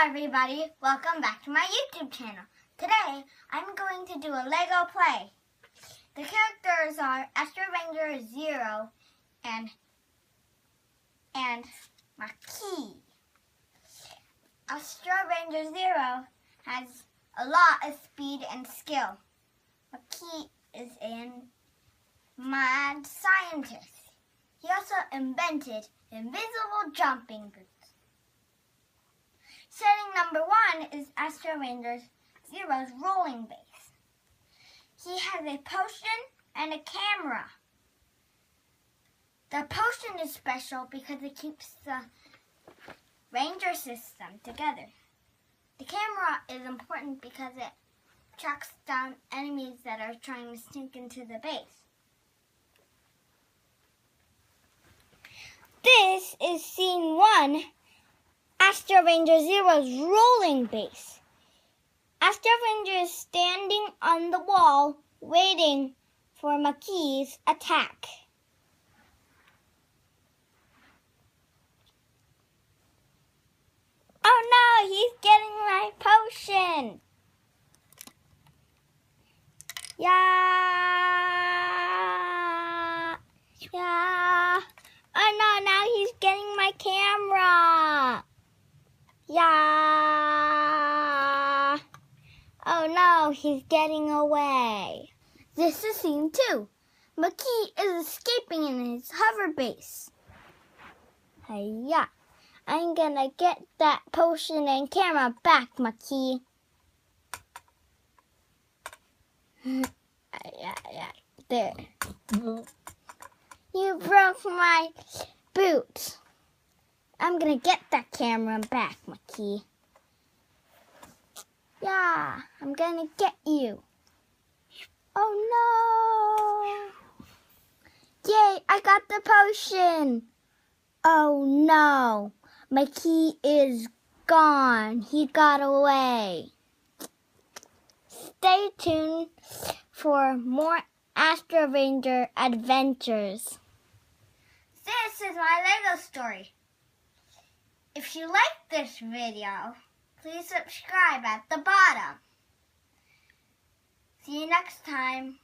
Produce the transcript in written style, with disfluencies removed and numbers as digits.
everybody, welcome back to my YouTube channel. Today, I'm going to do a Lego play. The characters are Astro Ranger Zero and Marquis. Astro Ranger Zero has a lot of speed and skill. Marquis is a mad scientist. He also invented invisible jumping boots. Setting number 1 is Astro Ranger Zero's rolling base. He has a potion and a camera. The potion is special because it keeps the ranger system together. The camera is important because it tracks down enemies that are trying to sneak into the base. This is scene 1. Astro Ranger Zero's rolling base. Astro Ranger is standing on the wall waiting for Marquis' attack. Oh no, he's getting my potion! Yeah. Oh no, now he's getting my camera. Yeah. Oh no, he's getting away. This is scene 2. Marquis is escaping in his hover base. Hiya. I'm gonna get that potion and camera back, Marquis. There. You broke my boots. I'm gonna get that camera back, Marquis. Yeah, I'm gonna get you. Oh no! Yay, I got the potion! Oh no, Marquis is gone. He got away. Stay tuned for more Astro Ranger adventures. This is my Lego story. If you like this video, please subscribe at the bottom. See you next time.